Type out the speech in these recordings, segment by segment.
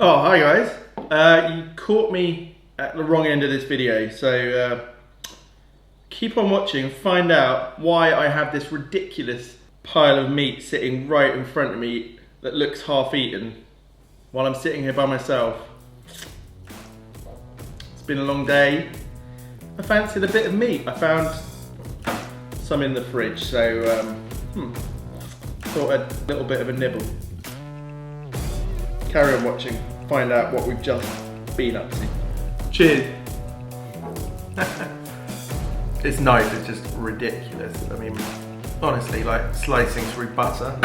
Oh, hi guys. You caught me at the wrong end of this video, so keep on watching and find out why I have this ridiculous pile of meat sitting right in front of me that looks half eaten while I'm sitting here by myself. It's been a long day. I fancied a bit of meat. I found some in the fridge, so thought a little bit of a nibble. Carry on watching, find out what we've just been up to. Cheers. This knife is just ridiculous. I mean, honestly, like slicing through butter.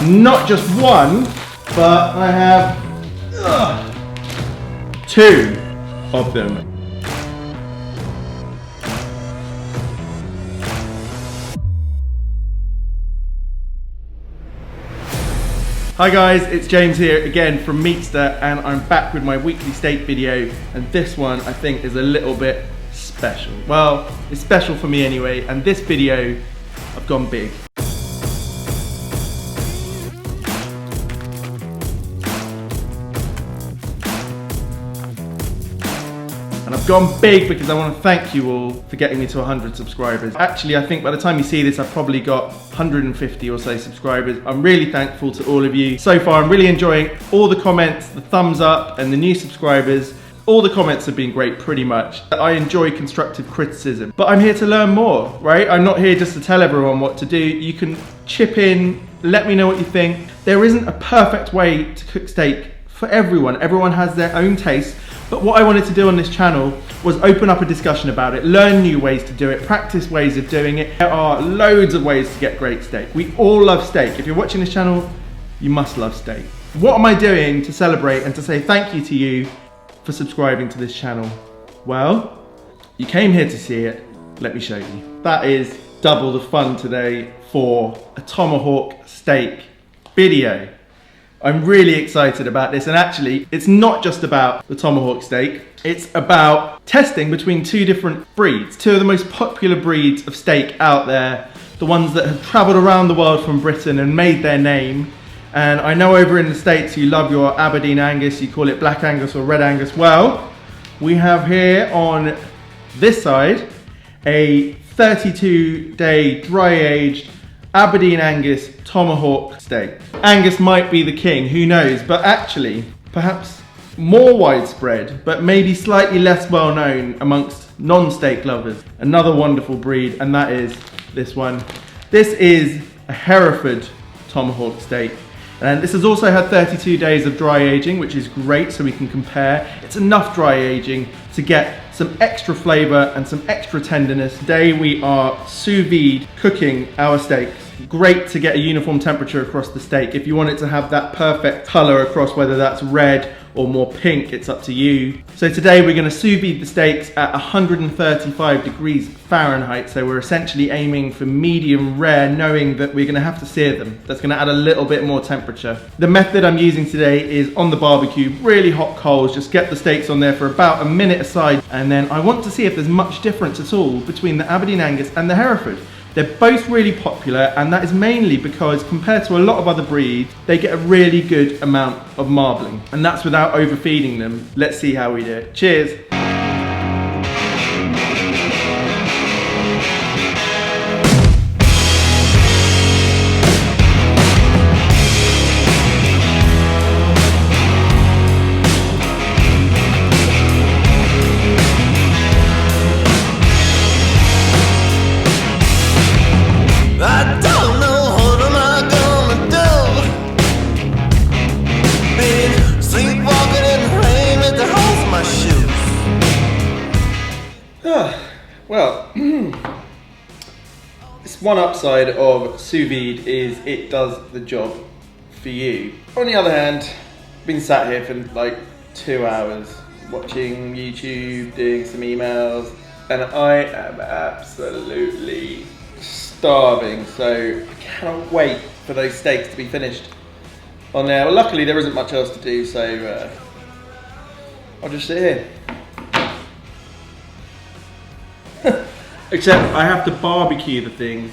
Not just one, but I have two of them. Hi guys, it's James here again from Meatster, and I'm back with my weekly steak video, and this one I think is a little bit special. Well, it's special for me anyway, and this video I've gone big. And I've gone big because I want to thank you all for getting me to 100 subscribers. Actually, I think by the time you see this, I've probably got 150 or so subscribers. I'm really thankful to all of you. So far, I'm really enjoying all the comments, the thumbs up, and the new subscribers. All the comments have been great, pretty much. I enjoy constructive criticism, but I'm here to learn more, right? I'm not here just to tell everyone what to do. You can chip in, let me know what you think. There isn't a perfect way to cook steak for everyone. Everyone has their own taste. But what I wanted to do on this channel was open up a discussion about it, learn new ways to do it, practice ways of doing it. There are loads of ways to get great steak. We all love steak. If you're watching this channel, you must love steak. What am I doing to celebrate and to say thank you to you for subscribing to this channel? Well, you came here to see it. Let me show you. That is double the fun today for a tomahawk steak video. I'm really excited about this, and actually it's not just about the tomahawk steak, it's about testing between two different breeds, two of the most popular breeds of steak out there, the ones that have travelled around the world from Britain and made their name. And I know over in the States you love your Aberdeen Angus, you call it Black Angus or Red Angus. Well, we have here on this side a 32-day dry-aged Aberdeen Angus tomahawk steak. Angus might be the king, who knows, but actually, perhaps more widespread, but maybe slightly less well known amongst non-steak lovers. Another wonderful breed, and that is this one. This is a Hereford tomahawk steak. And this has also had 32 days of dry aging, which is great, so we can compare. It's enough dry aging to get some extra flavor and some extra tenderness. Today we are sous vide cooking our steaks. Great to get a uniform temperature across the steak. If you want it to have that perfect color across, whether that's red or more pink, it's up to you. So today we're going to sous vide the steaks at 135 degrees Fahrenheit. So we're essentially aiming for medium rare, knowing that we're going to have to sear them. That's going to add a little bit more temperature. The method I'm using today is on the barbecue, really hot coals. Just get the steaks on there for about a minute aside, and then I want to see if there's much difference at all between the Aberdeen Angus and the Hereford. They're both really popular, and that is mainly because compared to a lot of other breeds, they get a really good amount of marbling, and that's without overfeeding them. Let's see how we do it. Cheers. Well, this one upside of sous vide is it does the job for you. On the other hand, I've been sat here for like 2 hours watching YouTube, doing some emails, and I am absolutely starving, so I cannot wait for those steaks to be finished on there. Well, luckily there isn't much else to do, so I'll just sit here. Except I have to barbecue the things.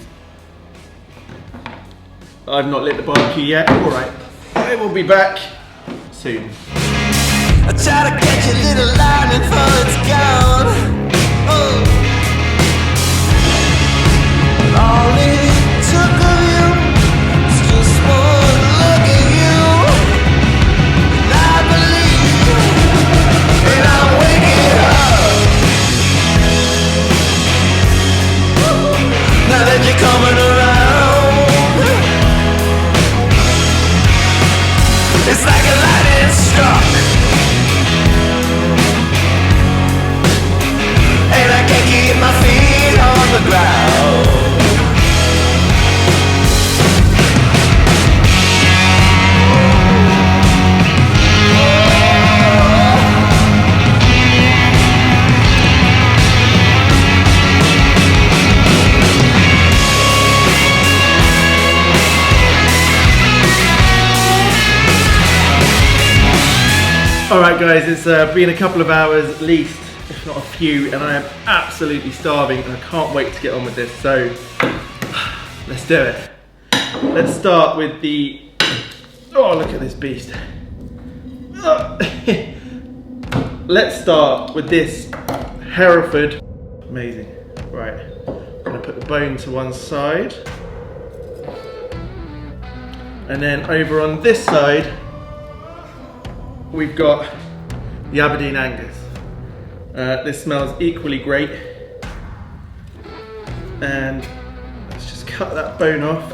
I've not lit the barbecue yet. Alright, I will be back soon. I try to catch a little line before it's gone. Oh. All it took of you was just one look at you, and I believe, and I'm waking up. Now that you're coming around, it's like a lightning struck, and I can't keep my feet on the ground. Alright guys, it's been a couple of hours at least, if not a few, and I am absolutely starving and I can't wait to get on with this, so let's do it. Let's start with the, oh look at this beast. Let's start with this Hereford. Amazing. Right, I'm going to put the bone to one side. And then over on this side, we've got the Aberdeen Angus. This smells equally great. And let's just cut that bone off.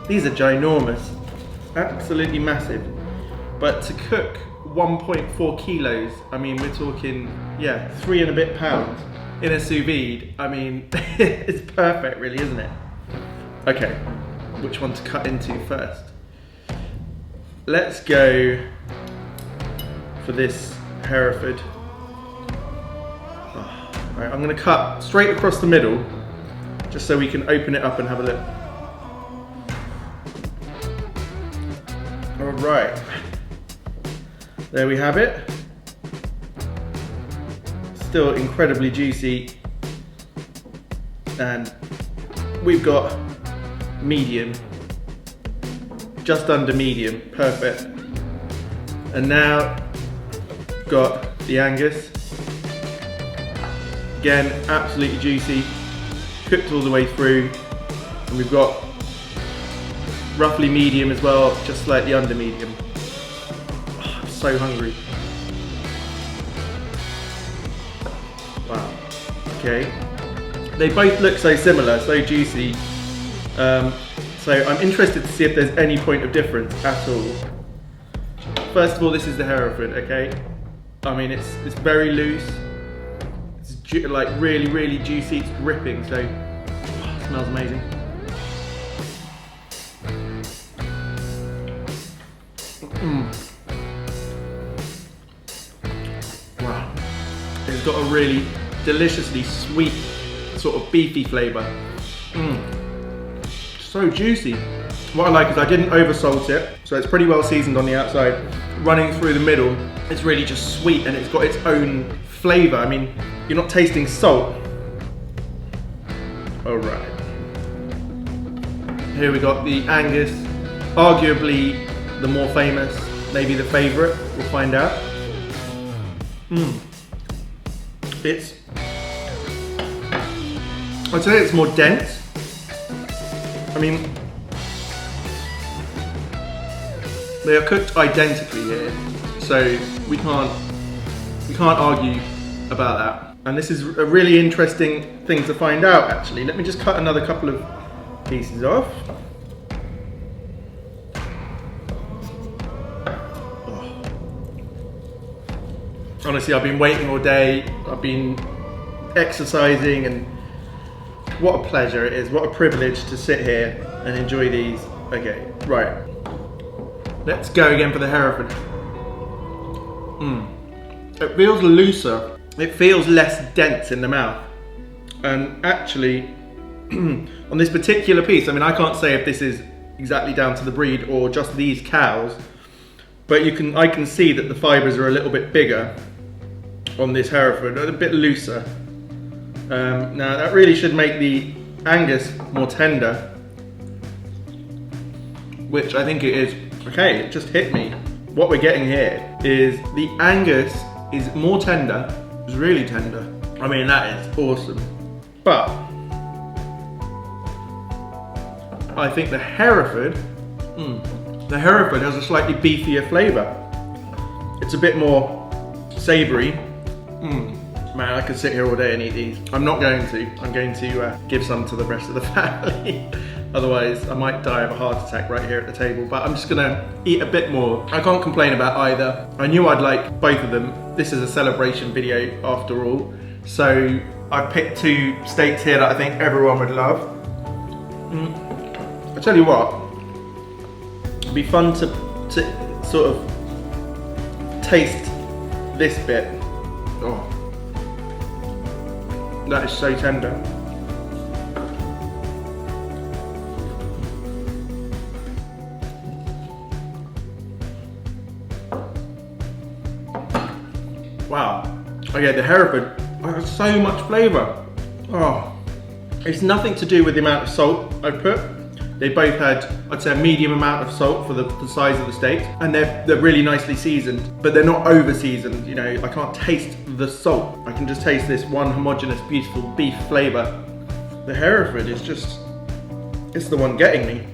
These are ginormous, absolutely massive. But to cook 1.4 kilos, I mean, we're talking, yeah, 3 and a bit pounds in a sous vide. I mean, it's perfect really, isn't it? Okay, which one to cut into first? Let's go for this Hereford. Oh, right, I'm going to cut straight across the middle just so we can open it up and have a look. Alright, there we have it. Still incredibly juicy, and we've got medium, just under medium, perfect. And now got the Angus, again absolutely juicy, cooked all the way through, and we've got roughly medium as well, just slightly under medium. Oh, I'm so hungry. Wow. Okay, they both look so similar, so juicy, so I'm interested to see if there's any point of difference at all. First of all, this is the Hereford, okay? I mean, it's very loose. It's like really juicy. It's gripping, so it smells amazing. Wow, it's got a really deliciously sweet, sort of beefy flavour. So juicy. What I like is I didn't over salt it, so it's pretty well seasoned on the outside. Running through the middle, it's really just sweet and it's got its own flavour. I mean, you're not tasting salt. Alright. Here we got the Angus, arguably the more famous, maybe the favourite, we'll find out. It's, I'd say it's more dense. I mean, they are cooked identically here, so we can't argue about that. And this is a really interesting thing to find out, actually. Let me just cut another couple of pieces off. Oh. Honestly, I've been waiting all day. I've been exercising, and what a pleasure it is. What a privilege to sit here and enjoy these. Okay, right. Let's go again for the Hereford. It feels looser. It feels less dense in the mouth. And actually, on this particular piece, I mean, I can't say if this is exactly down to the breed or just these cows, but I can see that the fibres are a little bit bigger on this Hereford, a bit looser. Now that really should make the Angus more tender, which I think it is. Okay, it just hit me. what we're getting here is the Angus is more tender. It's really tender. I mean, that is awesome. But I think the Hereford has a slightly beefier flavour. It's a bit more savoury. Man, I could sit here all day and eat these. I'm not going to. I'm going to give some to the rest of the family. Otherwise, I might die of a heart attack right here at the table. But I'm just gonna eat a bit more. I can't complain about either. I knew I'd like both of them. This is a celebration video after all. So I picked two steaks here that I think everyone would love. I tell you what, it'd be fun to sort of taste this bit. Oh, that is so tender. Wow. Okay, the Hereford has so much flavour. Oh, it's nothing to do with the amount of salt I put. They both had, I'd say, a medium amount of salt for the size of the steak, and they're really nicely seasoned, but they're not over seasoned. You know, I can't taste the salt. I can just taste this one homogeneous, beautiful beef flavour. The Hereford is just, it's the one getting me.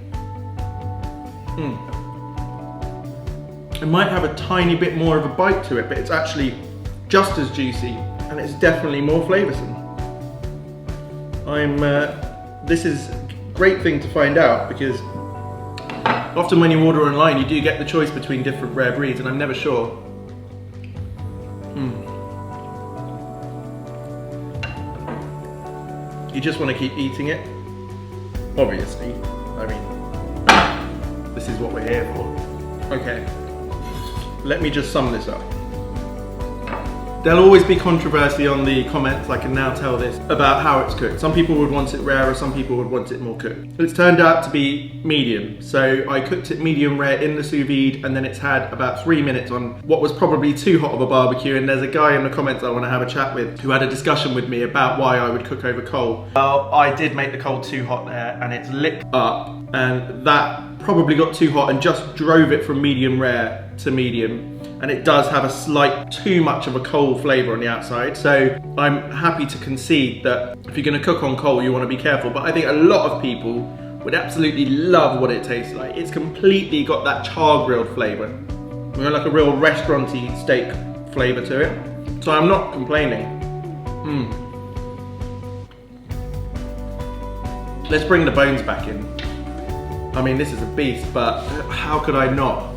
It might have a tiny bit more of a bite to it, but it's actually just as juicy, and it's definitely more flavoursome. This is a great thing to find out, because often when you order online you do get the choice between different rare breeds, and I'm never sure. You just want to keep eating it, obviously. I mean, this is what we're here for. Okay, let me just sum this up. There'll always be controversy on the comments, I can now tell this, about how it's cooked. Some people would want it rarer, some people would want it more cooked. It's turned out to be medium. So I cooked it medium rare in the sous vide, and then it's had about 3 minutes on what was probably too hot of a barbecue. And there's a guy in the comments I want to have a chat with who had a discussion with me about why I would cook over coal. Well, I did make the coal too hot there, and it's lit up, and that probably got too hot and just drove it from medium rare to medium. And it does have a slight too much of a coal flavour on the outside. So I'm happy to concede that if you're going to cook on coal, you want to be careful. But I think a lot of people would absolutely love what it tastes like. It's completely got that char grilled flavour. You know, like a real restaurant-y steak flavour to it. So I'm not complaining. Let's bring the bones back in. I mean, this is a beast, but how could I not?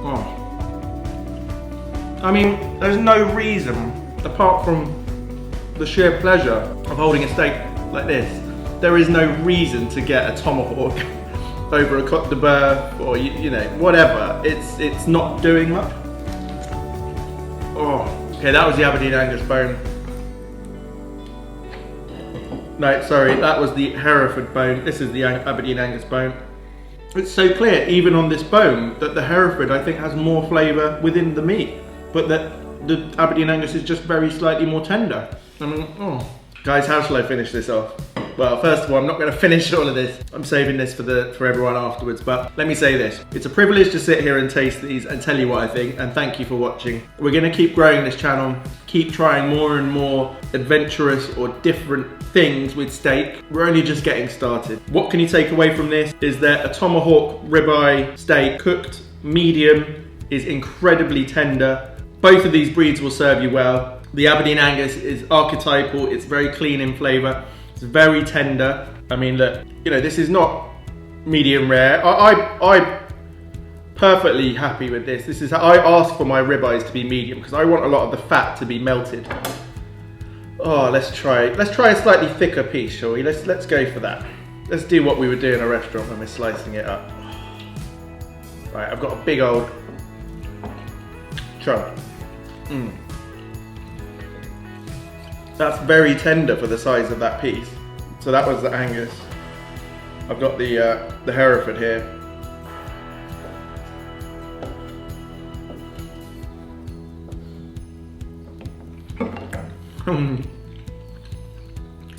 Oh. I mean, there's no reason, apart from the sheer pleasure of holding a steak like this, there is no reason to get a tomahawk over a cote de boeuf, or you know, whatever. It's not doing much. Oh, okay, that was the Aberdeen Angus bone. No, sorry, that was the Hereford bone. This is the Aberdeen Angus bone. It's so clear, even on this bone, that the Hereford, I think, has more flavour within the meat, but that the Aberdeen Angus is just very slightly more tender. I mean, oh. Guys, how shall I finish this off? Well, first of all, I'm not going to finish all of this. I'm saving this for everyone afterwards, but let me say this. It's a privilege to sit here and taste these and tell you what I think, and thank you for watching. We're going to keep growing this channel, keep trying more and more adventurous or different things with steak. We're only just getting started. What can you take away from this is that a tomahawk ribeye steak cooked medium is incredibly tender. Both of these breeds will serve you well. The Aberdeen Angus is archetypal, it's very clean in flavour, it's very tender. I mean, look, you know, this is not medium rare. I'm perfectly happy with this. This is how I ask for my ribeyes to be medium, because I want a lot of the fat to be melted. Oh, let's try a slightly thicker piece, shall we? Let's go for that. Let's do what we would do in a restaurant when we're slicing it up. Right, I've got a big old chunk. That's very tender for the size of that piece. So that was the Angus. I've got the Hereford here.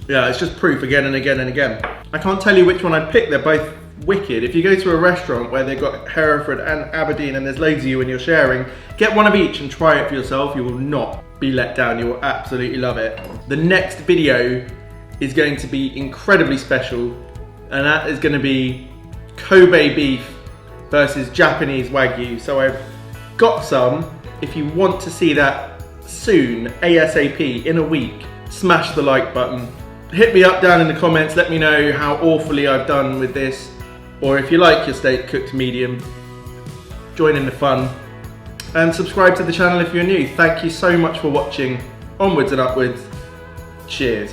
Yeah, it's just proof again and again and again. I can't tell you which one I'd pick. They're both wicked. If you go to a restaurant where they've got Hereford and Aberdeen and there's loads of you and you're sharing, get one of each and try it for yourself. You will not be let down. You will absolutely love it. The next video is going to be incredibly special, and that is going to be Kobe beef versus Japanese Wagyu. So I've got some. If you want to see that soon, ASAP, in a week, smash the like button. Hit me up down in the comments, let me know how awfully I've done with this, or if you like your steak cooked medium, join in the fun. And subscribe to the channel if you're new. Thank you so much for watching. Onwards and upwards. Cheers.